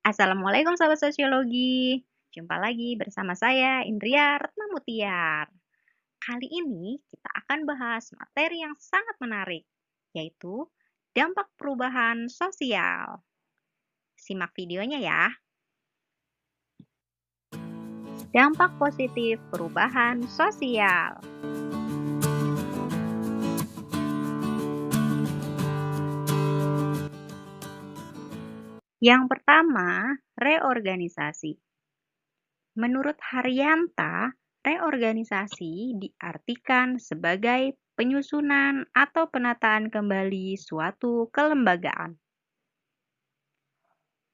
Assalamualaikum sahabat sosiologi. Jumpa lagi bersama saya Indria Retnamutiar. Kali ini kita akan bahas materi yang sangat menarik, yaitu dampak perubahan sosial. Simak videonya ya. Dampak positif perubahan sosial. Yang pertama, reorganisasi. Menurut Haryanta, reorganisasi diartikan sebagai penyusunan atau penataan kembali suatu kelembagaan.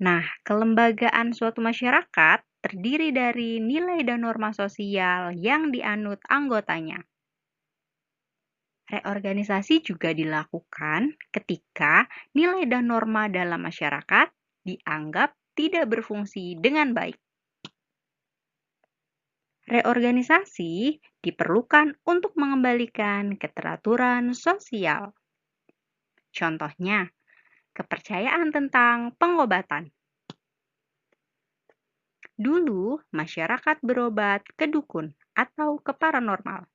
Nah, kelembagaan suatu masyarakat terdiri dari nilai dan norma sosial yang dianut anggotanya. Reorganisasi juga dilakukan ketika nilai dan norma dalam masyarakat dianggap tidak berfungsi dengan baik. Reorganisasi diperlukan untuk mengembalikan keteraturan sosial. Contohnya, kepercayaan tentang pengobatan. Dulu, masyarakat berobat ke dukun atau ke paranormal.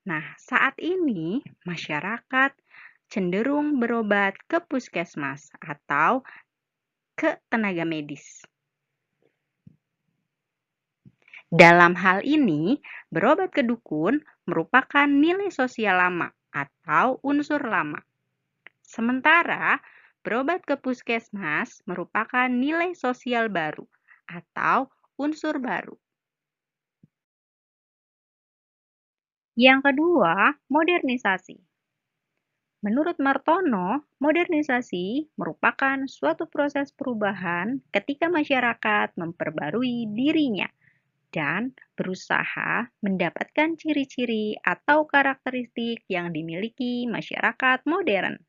Nah, saat ini masyarakat cenderung berobat ke puskesmas atau ke tenaga medis. Dalam hal ini, berobat ke dukun merupakan nilai sosial lama atau unsur lama. Sementara, berobat ke puskesmas merupakan nilai sosial baru atau unsur baru. Yang kedua, modernisasi. Menurut Martono, modernisasi merupakan suatu proses perubahan ketika masyarakat memperbarui dirinya dan berusaha mendapatkan ciri-ciri atau karakteristik yang dimiliki masyarakat modern.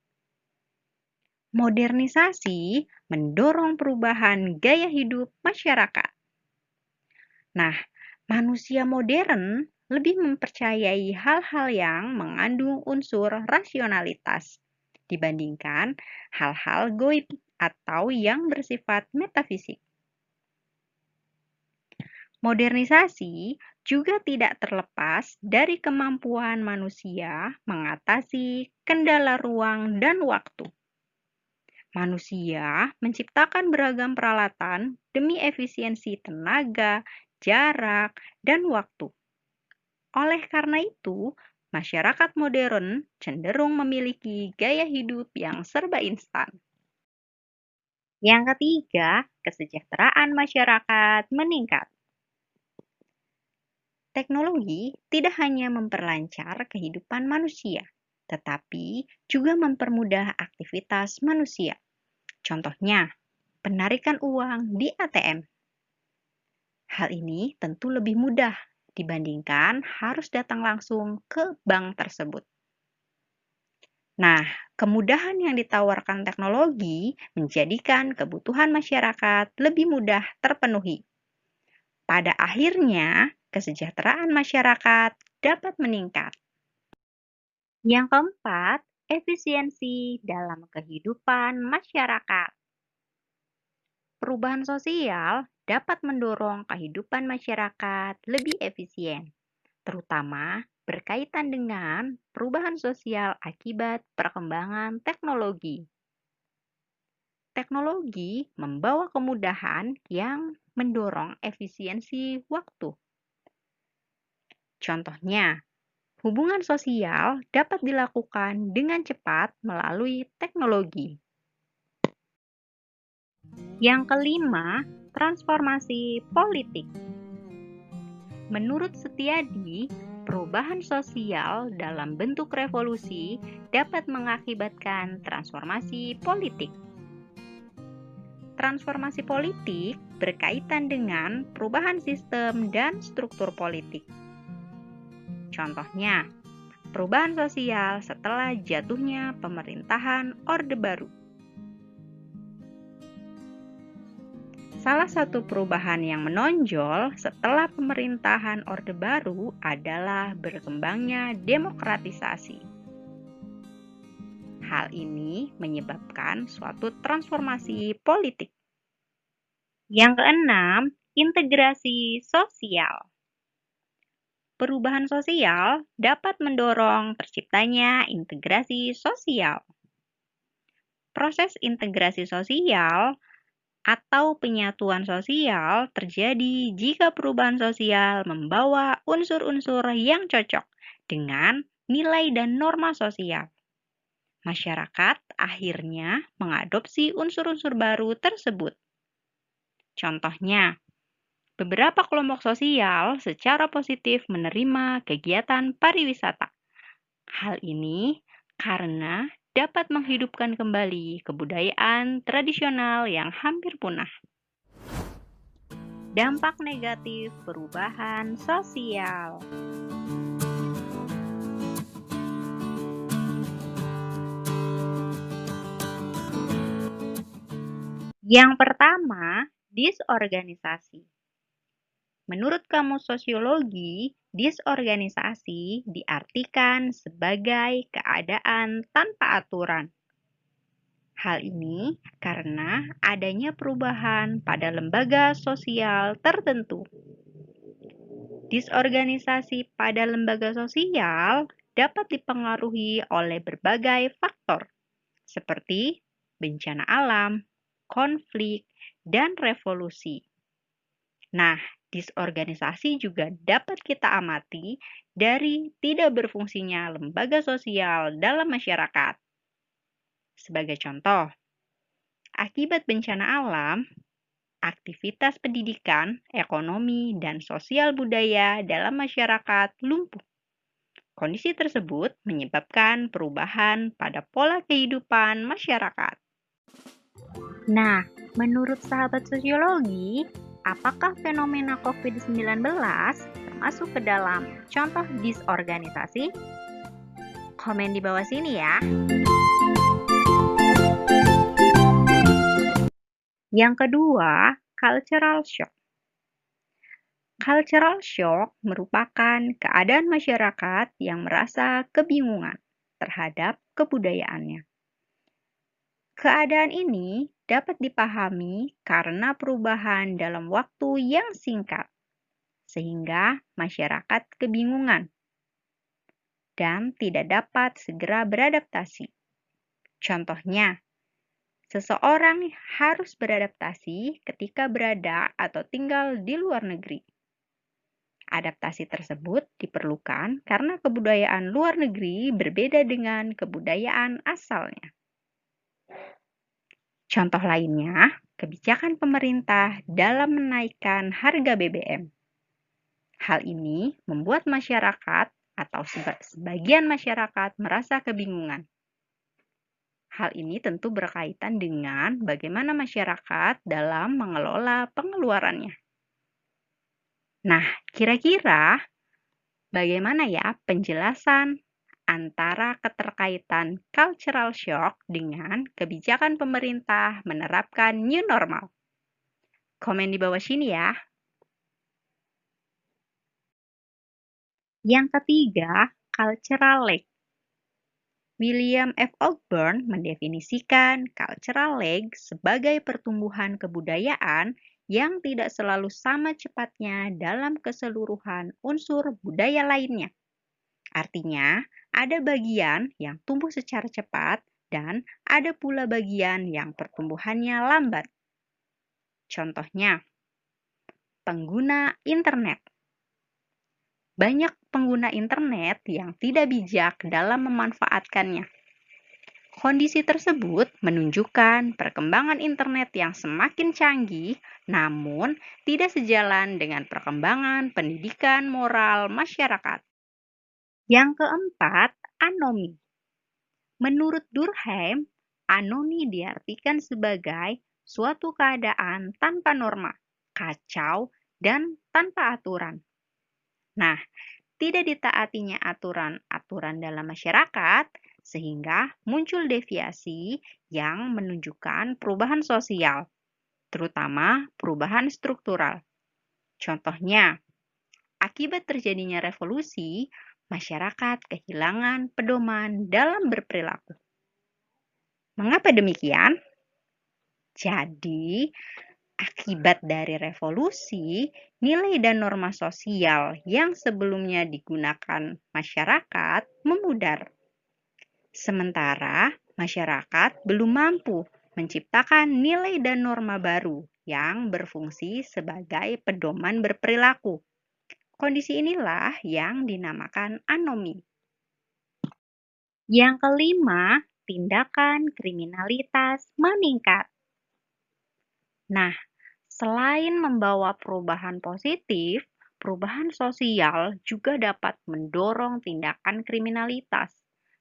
Modernisasi mendorong perubahan gaya hidup masyarakat. Nah, manusia modern lebih mempercayai hal-hal yang mengandung unsur rasionalitas dibandingkan hal-hal goib atau yang bersifat metafisik. Modernisasi juga tidak terlepas dari kemampuan manusia mengatasi kendala ruang dan waktu. Manusia menciptakan beragam peralatan demi efisiensi tenaga, jarak, dan waktu. Oleh karena itu, masyarakat modern cenderung memiliki gaya hidup yang serba instan. Yang ketiga, kesejahteraan masyarakat meningkat. Teknologi tidak hanya memperlancar kehidupan manusia, tetapi juga mempermudah aktivitas manusia. Contohnya, penarikan uang di ATM. Hal ini tentu lebih mudah dibandingkan harus datang langsung ke bank tersebut. Nah, kemudahan yang ditawarkan teknologi menjadikan kebutuhan masyarakat lebih mudah terpenuhi. Pada akhirnya, kesejahteraan masyarakat dapat meningkat. Yang keempat, efisiensi dalam kehidupan masyarakat. Perubahan sosial dapat mendorong kehidupan masyarakat lebih efisien, terutama berkaitan dengan perubahan sosial akibat perkembangan teknologi. Teknologi membawa kemudahan yang mendorong efisiensi waktu. Contohnya, hubungan sosial dapat dilakukan dengan cepat melalui teknologi. Yang kelima, transformasi politik. Menurut Setiadi, perubahan sosial dalam bentuk revolusi dapat mengakibatkan transformasi politik. Transformasi politik berkaitan dengan perubahan sistem dan struktur politik. Contohnya, perubahan sosial setelah jatuhnya pemerintahan Orde Baru. Salah satu perubahan yang menonjol setelah pemerintahan Orde Baru adalah berkembangnya demokratisasi. Hal ini menyebabkan suatu transformasi politik. Yang keenam, integrasi sosial. Perubahan sosial dapat mendorong terciptanya integrasi sosial. Proses integrasi sosial atau penyatuan sosial terjadi jika perubahan sosial membawa unsur-unsur yang cocok dengan nilai dan norma sosial. Masyarakat akhirnya mengadopsi unsur-unsur baru tersebut. Contohnya, beberapa kelompok sosial secara positif menerima kegiatan pariwisata. Hal ini karena dapat menghidupkan kembali kebudayaan tradisional yang hampir punah. Dampak negatif perubahan sosial. Yang pertama, disorganisasi. Menurut Kamus Sosiologi, disorganisasi diartikan sebagai keadaan tanpa aturan. Hal ini karena adanya perubahan pada lembaga sosial tertentu. Disorganisasi pada lembaga sosial dapat dipengaruhi oleh berbagai faktor, seperti bencana alam, konflik, dan revolusi. Nah, disorganisasi juga dapat kita amati dari tidak berfungsinya lembaga sosial dalam masyarakat. Sebagai contoh, akibat bencana alam, aktivitas pendidikan, ekonomi, dan sosial budaya dalam masyarakat lumpuh. Kondisi tersebut menyebabkan perubahan pada pola kehidupan masyarakat. Nah, menurut sahabat sosiologi, apakah fenomena COVID-19 termasuk ke dalam contoh disorganisasi? Komen di bawah sini ya. Yang kedua, cultural shock. Cultural shock merupakan keadaan masyarakat yang merasa kebingungan terhadap kebudayaannya. Keadaan ini dapat dipahami karena perubahan dalam waktu yang singkat, sehingga masyarakat kebingungan dan tidak dapat segera beradaptasi. Contohnya, seseorang harus beradaptasi ketika berada atau tinggal di luar negeri. Adaptasi tersebut diperlukan karena kebudayaan luar negeri berbeda dengan kebudayaan asalnya. Contoh lainnya, kebijakan pemerintah dalam menaikkan harga BBM. Hal ini membuat masyarakat atau sebagian masyarakat merasa kebingungan. Hal ini tentu berkaitan dengan bagaimana masyarakat dalam mengelola pengeluarannya. Nah, kira-kira bagaimana ya penjelasan antara keterkaitan cultural shock dengan kebijakan pemerintah menerapkan new normal? Komen di bawah sini ya. Yang ketiga, cultural lag. William F. Ogburn mendefinisikan cultural lag sebagai pertumbuhan kebudayaan yang tidak selalu sama cepatnya dalam keseluruhan unsur budaya lainnya. Artinya, ada bagian yang tumbuh secara cepat dan ada pula bagian yang pertumbuhannya lambat. Contohnya, pengguna internet. Banyak pengguna internet yang tidak bijak dalam memanfaatkannya. Kondisi tersebut menunjukkan perkembangan internet yang semakin canggih, namun tidak sejalan dengan perkembangan pendidikan moral masyarakat. Yang keempat, anomi. Menurut Durkheim, anomi diartikan sebagai suatu keadaan tanpa norma, kacau, dan tanpa aturan. Nah, tidak ditaatinya aturan-aturan dalam masyarakat, sehingga muncul deviasi yang menunjukkan perubahan sosial, terutama perubahan struktural. Contohnya, akibat terjadinya revolusi, masyarakat kehilangan pedoman dalam berperilaku. Mengapa demikian? Jadi, Akibat dari revolusi, nilai dan norma sosial yang sebelumnya digunakan masyarakat memudar. Sementara masyarakat belum mampu menciptakan nilai dan norma baru yang berfungsi sebagai pedoman berperilaku. Kondisi inilah yang dinamakan anomi. Yang kelima, tindakan kriminalitas meningkat. Nah, selain membawa perubahan positif, perubahan sosial juga dapat mendorong tindakan kriminalitas.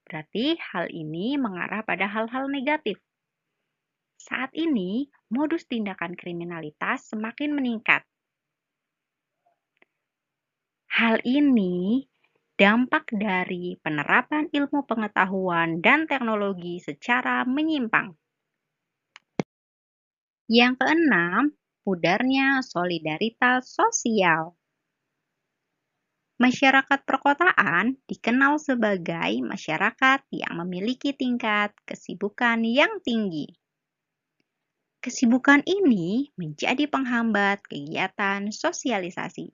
Berarti hal ini mengarah pada hal-hal negatif. Saat ini, modus tindakan kriminalitas semakin meningkat. Hal ini dampak dari penerapan ilmu pengetahuan dan teknologi secara menyimpang. Yang keenam, pudarnya solidaritas sosial. Masyarakat perkotaan dikenal sebagai masyarakat yang memiliki tingkat kesibukan yang tinggi. Kesibukan ini menjadi penghambat kegiatan sosialisasi.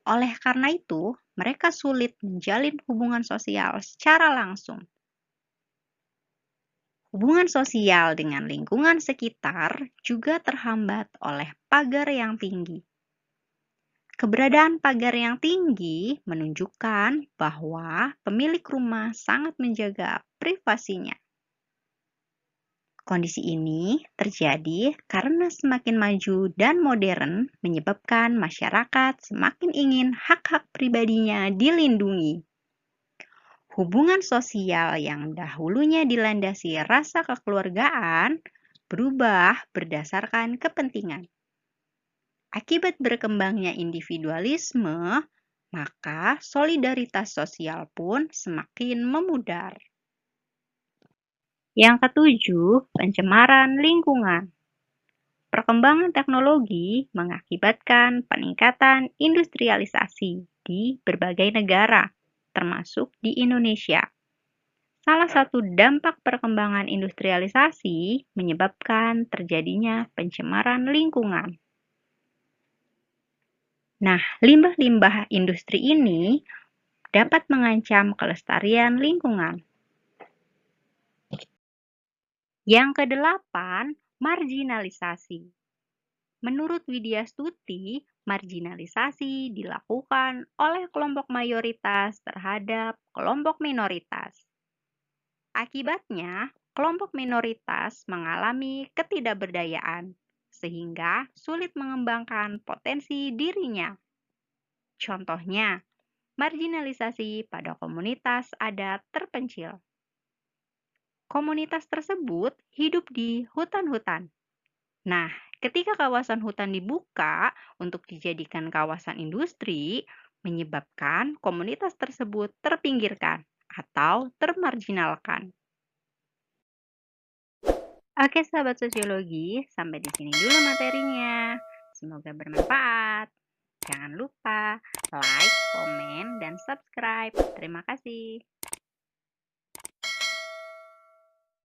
Oleh karena itu, mereka sulit menjalin hubungan sosial secara langsung. Hubungan sosial dengan lingkungan sekitar juga terhambat oleh pagar yang tinggi. Keberadaan pagar yang tinggi menunjukkan bahwa pemilik rumah sangat menjaga privasinya. Kondisi ini terjadi karena semakin maju dan modern menyebabkan masyarakat semakin ingin hak-hak pribadinya dilindungi. Hubungan sosial yang dahulunya dilandasi rasa kekeluargaan berubah berdasarkan kepentingan. Akibat berkembangnya individualisme, maka solidaritas sosial pun semakin memudar. Yang ketujuh, pencemaran lingkungan. Perkembangan teknologi mengakibatkan peningkatan industrialisasi di berbagai negara, termasuk di Indonesia. Salah satu dampak perkembangan industrialisasi menyebabkan terjadinya pencemaran lingkungan. Nah, limbah-limbah industri ini dapat mengancam kelestarian lingkungan. Yang kedelapan, marginalisasi. Menurut Widya Stuti, marginalisasi dilakukan oleh kelompok mayoritas terhadap kelompok minoritas. Akibatnya, kelompok minoritas mengalami ketidakberdayaan, sehingga sulit mengembangkan potensi dirinya. Contohnya, marginalisasi pada komunitas adat terpencil. Komunitas tersebut hidup di hutan-hutan. Nah, ketika kawasan hutan dibuka untuk dijadikan kawasan industri, menyebabkan komunitas tersebut terpinggirkan atau termarginalkan. Oke, sahabat sosiologi, sampai di sini dulu materinya. Semoga bermanfaat. Jangan lupa like, komen, dan subscribe. Terima kasih.